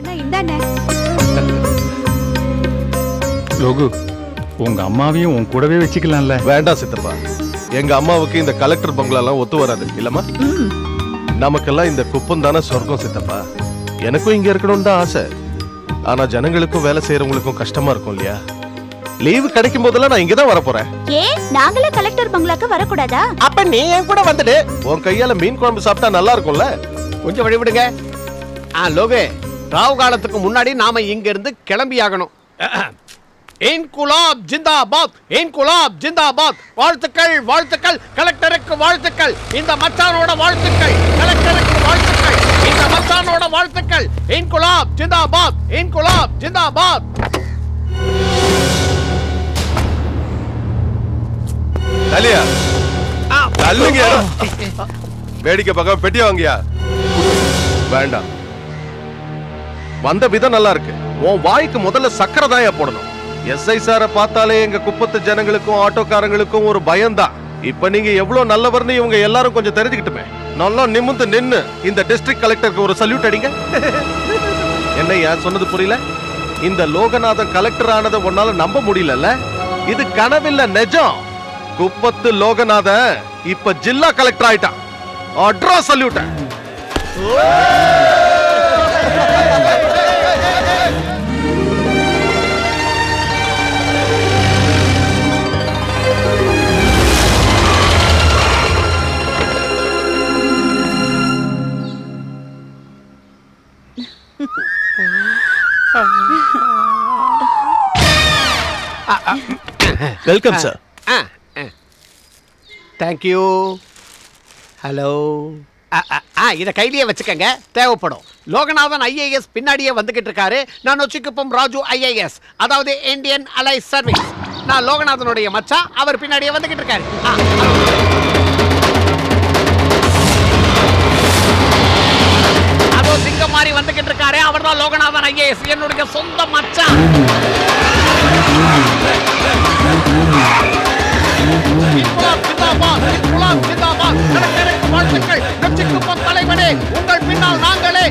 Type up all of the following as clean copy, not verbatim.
அண்ணா இந்தாண்ணே. லோகு, உங்க அம்மாவையும் உன் கூடவே வச்சுக்கலாம்ல. வேண்டாம் சித்தப்பா, எங்க அம்மாவுக்கு இந்த கலெக்டர் பங்களாலாம் ஒத்து வராது இல்லம்மா. நமக்கெல்லாம் இந்த குப்பம் தானே சொர்க்கம் சித்தப்பா. எனக்கும் இங்க இருக்கணும்னு தான் ஆசை. ஆனா ஜனங்களுக்கும் வேலை செய்யறவங்களுக்கும் கஷ்டமா இருக்கும் இல்லையா? லீவு கிடைக்கும் போதெல்லாம் நான் இங்கதான் வர போறேன். ஏன் நாங்களே கலெக்டர் பங்களாக்கு வரக்கூடாதா? அப்ப நீ என் கூட வந்துடு. உன் கையால மீன் குழம்பு சாப்பிட்டா நல்லா இருக்கும்ல. கொஞ்சம் வழி விடுங்க. லோகே, ராவ் காலத்துக்கு முன்னாடி நாம இங்க இருந்து கிளம்பி ஆகணும். இன்குலாப் ஜிந்தாபாத், இன்குலாப் ஜிந்தாபாத். வாழ்த்துக்கள் வாழ்த்துக்கள், கலெக்டருக்கு வாழ்த்துக்கள், இந்த மச்சானோட வாழ்த்துக்கள், கலெக்டருக்கு வாழ்த்துக்கள், இந்த மச்சானோட வாழ்த்துக்கள். இன்குலாப் ஜிந்தாபாத், இன்குலாப் ஜிந்தாபாத். தலியா தள்ளுங்க. வேடிக்கை பார்க்க பெட்டியா வாங்கியா? வேண்டாம். வந்த விதம் நல்லா இருக்கு. உன் வாய்க்கு முதல்ல சக்கரை தான் போடணும். எஸ்ஐ சாரை பார்த்தாலே எங்க குப்பத்து ஜனங்களுக்கும் ஆட்டோக்காரங்களுக்கும் ஒரு பயம்தான். இப்ப நீங்க எவ்வளவு நல்லவர்னு இவங்க எல்லாரும் கொஞ்சம் தெரிஞ்சுக்கிட்டுமே. நல்லா நிமிர்ந்து நின்னு இந்த டிஸ்ட்ரிக்ட் கலெக்டருக்கு ஒரு சல்யூட் அடிங்க. என்னையா சொன்னது புரியல? இந்த லோகநாதன் கலெக்டர் ஆனதை உன்னால நம்ப முடியல. இது கனவில்ல, நிஜம். குப்பத்து லோகநாதன் இப்ப ஜில்லா கலெக்டர் ஆயிட்டான். அட்ரா salute. Welcome sir. Thank you. Hello. இதை கையிலேயே வச்சுக்கங்க, தேவைப்படும். லோகநாதன் ஐஏஎஸ் பின்னாடியே வந்துகிட்டு இருக்காரு. நான் வச்சுக்குப்பம் ராஜு ஐஏஎஸ், அதாவது இந்தியன் அலைஸ் சர்வீஸ். நான் லோகநாதனுடைய மச்சான், அவர் பின்னாடியே வந்துகிட்டு இருக்காரு. அதோ சிங்கம் மாதிரி வந்துகிட்டு இருக்காரு, அவர் தான் லோகநாதன் ஐஏஎஸ், என்னுடைய சொந்த மச்சான். தலைவனே உங்கள் பின்னால் நாங்களே,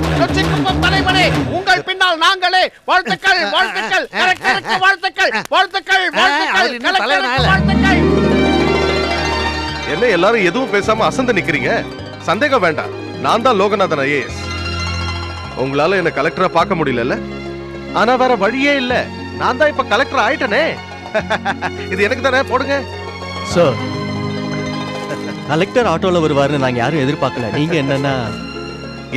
தலைவனே உங்கள் பின்னால் நாங்களே. வாழ்த்துக்கள் வாழ்த்துக்கள், வாழ்த்துக்கள் வாழ்த்துக்கள் வாழ்த்துக்கள். என்ன எல்லாரும் எதுவும் பேசாம அசந்து நிக்கிறீங்க? சந்தேகம் வேண்டாம், நான் தான் லோகநாதன் ஐஏஎஸ். உங்களால என்ன கலெக்டரா பார்க்க முடியல, ஆனா வேற வழியே இல்ல. நான் தான் இப்ப கலெக்டர் ஆயிட்டனே. இது எனக்கு தானே, போடுங்க சார். கலெக்டர் ஆட்டோல வருவாருன்னு நாங்க யாரும் எதிர்பார்க்கல. நீங்க என்னன்னா?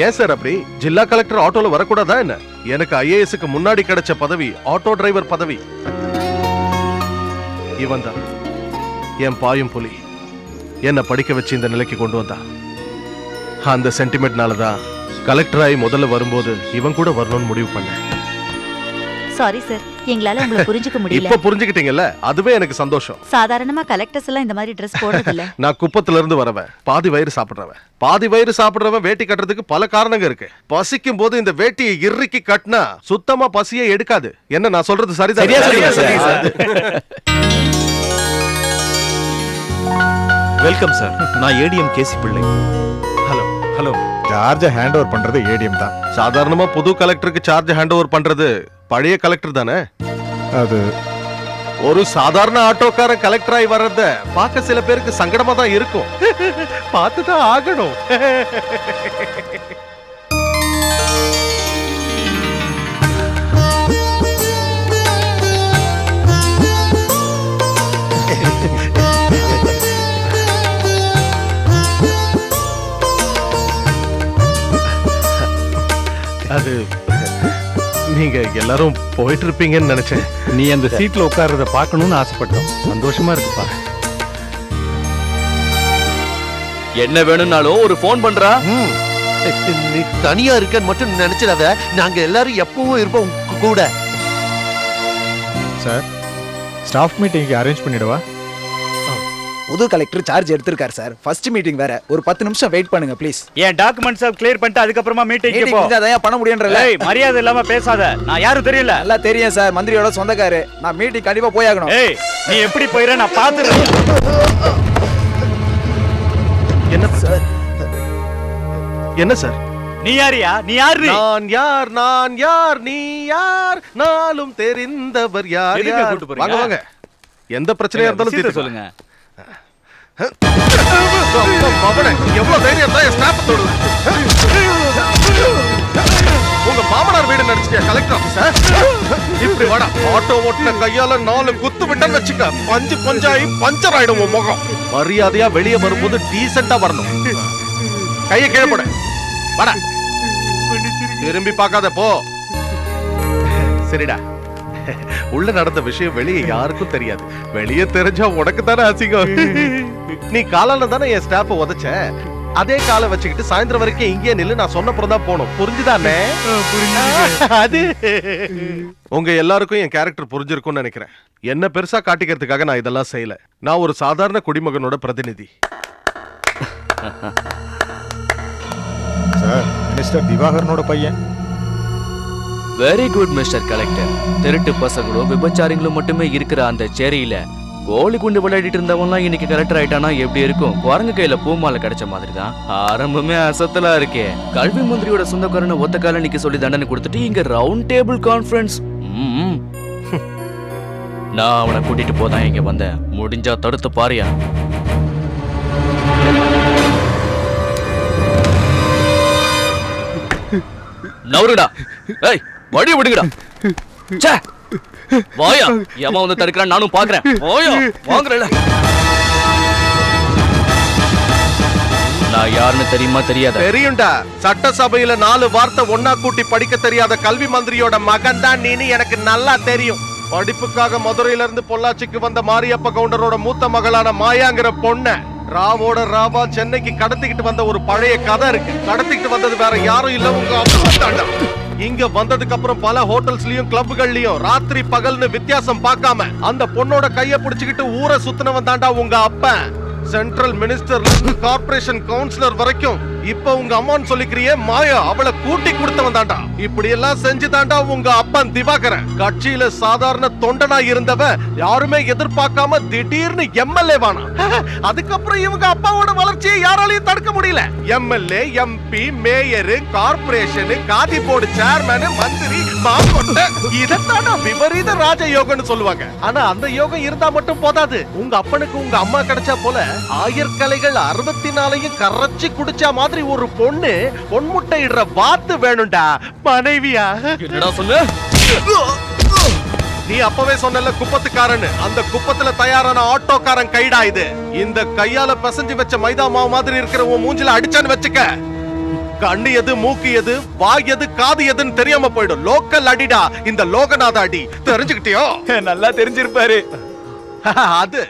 ஏன் சார் அப்படி? ஜில்லா கலெக்டர் ஆட்டோல வரக்கூடாதா என்ன? எனக்கு ஐஏஎஸ்க்கு முன்னாடி கிடைச்ச பதவி ஆட்டோ டிரைவர் பதவி. இவன் தான் என் பாயும் புலி. என்ன படிக்க வச்சு இந்த நிலைக்கு கொண்டு வந்தான். அந்த சென்டிமெண்ட்னாலதான் கலெக்டர் ஆகி முதல்ல வரும்போது இவன் கூட வரணும்னு முடிவு பண்ணேன். சாரி சார், எங்களால உங்களை புரிஞ்சுக்க முடியல. இப்ப புரிஞ்சுக்கிட்டீங்கல்ல, அதுவே எனக்கு சந்தோஷம். சாதாரணமா கலெக்டர்ஸ் எல்லாம் இந்த மாதிரி Dress போடுறது இல்ல. நான் குப்பத்துல இருந்து வரவன், பாதி வயிறு சாப்பிடுறவன். பாதி வயிறு சாப்பிடுறவன் வேட்டி கட்டுறதுக்கு பல காரணங்க இருக்கு. பசிக்கும் போது இந்த வேட்டியை இறுக்கி கட்டினா சுத்தமா பசியே எடுக்காது. என்ன நான் சொல்றது சரிதான்? Welcome sir. நான் ஏடிஎம் கேசி பிள்ளை. Hello hello. Charge hand over பண்றது ஏடிஎம் தான். சாதாரணமா புது கலெக்டருக்கு சார்ஜ் ஹேண்ட் ஓவர் பண்றது பழைய கலெக்டர் தானே. அது ஒரு சாதாரண ஆட்டோக்காரன் கலெக்டர் ஆகி வர்றத பார்க்க சில பேருக்கு சங்கடமா தான் இருக்கும். பார்த்துதான் ஆகணும். அது நீங்க எல்லாரும் போயிட்டு இருப்பீங்கன்னு நினைச்சேன். நீ அந்த சீட்ல உட்கார்றத பார்க்கணும்னு ஆசைப்பட்டோம். சந்தோஷமா இருக்குப்பா. என்ன வேணும்னாலும் ஒரு போன் பண்றா. நீ தனியா இருக்கன்னு மட்டும் நினைச்சிடாத, நாங்க எல்லாரும் எப்பவும் இருப்போம் கூட. சார், ஸ்டாஃப் மீட்டிங்க்கு அரேஞ்ச் பண்ணிடுவா? புது கலெக்டர் சார்ஜ் எடுத்திருக்காரு சார். ஃபர்ஸ்ட் மீட்டிங் வேற. ஒரு 10 நிமிஷம் வெயிட் பண்ணுங்க ப்ளீஸ். என் டாக்குமெண்ட்ஸ் கிளியர் பண்ணிட்டு அதுக்கு அப்புறமா மீட்டிங்க்கு போ. அதான் பண்ண முடியன்றல. ஏய், மரியாதை இல்லாம பேசாத. நான் யாரும் தெரியல. நல்லா தெரியும் சார், மந்திரியோட சொந்தக்காரு. நான் மீட்டிங் கண்டிப்பா போய் ஆகணும். ஏய், நீ எப்படி போயிர நான் பாத்துறேன். என்ன சார்? என்ன சார்? நீ யாரியா நீ யாரு நான் யார் நீ யார் நாளும் தெரிந்தவர் யார் எதுக்கு யார் கூட்டு போறீங்க? வாங்க வாங்க எந்த பிரச்சனையா இருந்தாலும் விஷயத்தை தீர்த்து சொல்லுங்க எவ்வளவு தைரியம் தான் ஸ்டாப் தொடுவேன். உங்க மாமனார் வீடு நடிச்சிட்டியா கலெக்டர் ஆபீசர்? இப்படி வாடா, ஆட்டோ ஓட்டுன கையால 4 குத்து விட்டன்னு வச்சுக்க, பஞ்சு பஞ்சாயி பஞ்சர் ஆயிடும் உன் முகம். மரியாதையா வெளியே வரும்போது டீசெண்டா வரணும். கையை கீழே போட வாடா, திரும்பி பார்க்காத போ. சரிடா, உள்ள நடந்த விஷயம் வெளியே யாருக்கும் தெரியாது. வெளியே தெரிஞ்சா உனக்கு தானே அசிங்கம். நீ காலால தானே என் ஸ்டாஃப உதைச்ச, அதே காலை வச்சுக்கிட்டு சாயந்தரம் வரைக்கும் இங்கே நில்லு, நான் சொன்னப்புறம் தான் போகணும். புரிஞ்சுதானே? அது உங்க எல்லாருக்கும் என் கேரக்டர் புரிஞ்சிருக்கும்னு நினைக்கிறேன். என்ன பெருசா காட்டிக்கிறதுக்காக நான் இதெல்லாம் செய்யல. நான் ஒரு சாதாரண குடிமகனோட பிரதிநிதி. சார், மினிஸ்டர் திவாகரனோட பையன். Very good mister collector. திருட்டு பசங்களும் விபச்சாரிகளும் மட்டுமே இருக்கிற அந்த சேரியில கோழி குண்டு விளையாடிட்டு இருந்தவன்லாம் இன்னைக்கு கலெக்டர் ஆயிட்டானா எப்படி இருக்கும்? குரங்கு கையில பூமாலை கிடைச்ச மாதிரி தான். ஆரம்பமே அசத்தலா இருக்கே. கல்வி மந்திரியோட சொந்தக்காரனை ஒத்த கால நிக்க சொல்லி தண்டனை கொடுத்துட்டு இங்க ரவுண்ட் டேபிள் கான்ஃபரன்ஸ். நான் அவனை கூட்டிட்டு போதான் இங்க வந்தேன். முடிஞ்சா தடுத்து பாரியா. நவருடா, ஏய் வடி விடுங்கடா. ச்சே, வாயா, எவன் வந்து தடுக்கிறான் நானும் பாக்குறேன். வாயா, வாங்குறல. நான் யாருன்னு தெரியுமா தெரியாத? தெரியும்டா. சட்டசபையில 4 வார்த்தை ஒன்னா கூட்டி படிக்க தெரியாத கல்வி மந்திரியோட மகன் தான் நீ, எனக்கு நல்லா தெரியும். படிப்புக்காக மதுரையில இருந்து பொள்ளாச்சிக்கு வந்த மாரியப்ப கவுண்டரோட மூத்த மகளான மாயாங்கிற பொண்ண ராவோட ராவா சென்னைக்கு கடத்திக்கிட்டு வந்த ஒரு பழைய கதை இருக்கு. கடத்திக்கிட்டு வந்தது வேற யாரும் இல்ல, உங்க அப்பா தாண்டா. இங்க வந்ததுக்கு அப்புறம் பல ஹோட்டல்ஸ்லயும் கிளப்புகள்லயும் ராத்திரி பகல்னு வித்தியாசம் பார்க்காம அந்த பொண்ணோட கைய பிடிச்சுக்கிட்டு ஊரை சுத்தினவன் தாண்டா உங்க அப்பன். சென்ட்ரல் மினிஸ்டர்ல இருந்து கார்ப்பரேஷன் கவுன்சிலர் வரைக்கும் இப்ப உங்க அம்மான்னு சொல்லிக்கிறியே மாயா, அவளை கூட்டி கொடுத்தவன் தாண்டா. இப்படி எல்லாம் செஞ்சு தாண்டா உங்க அப்பன் திவாகரன். கட்சியில சாதாரண தொண்டனா இருந்தவ யாருமே எதிர்பார்க்காம திடீர்னு எம்எல்ஏ வானா. அதுக்கப்புறம் இவங்க அப்பாவோட வளர்ச்சியை யாராலையும் தடுக்க முடியல. MLA, MP, mayor, corporation, khadi board chairman, மந்திரி, மாங்கொட்ட, இதத்தாண்டா விபரீத ராஜயோகம்னு சொல்லுவாங்க. ஆனா அந்த யோகம் இருந்தா மட்டும் போதாது. உங்க அப்பனுக்கு உங்க அம்மா கிடைச்சா போல ஆயர்கலைகள் 64 கரைச்சி குடிச்சா மாதிரி ஒரு பொண்ணு பொன்முட்டை இடுற வாத்து வேணும்டா மனைவியா. என்னடா சொல்லு? நீ அப்பவே சொன்னல குப்பத்துக்காரன். அந்த குப்பத்துல தயாரான ஆட்டோக்காரன் கைடா இது. இந்த கையால பிசைஞ்சு வச்ச மைதா மாவு மாதிரி இருக்கிற உன் மூஞ்சில அடிச்சான்னு வச்சுக்க, கண்ணு எது, மூக்கு எது, வாய் எது, காது எதுன்னு தெரியாம போயிடும். லோக்கல் அடிடா இந்த லோகநாத அடி. தெரிஞ்சுக்கிட்டியோ? நல்லா தெரிஞ்சிருப்பாரு. அது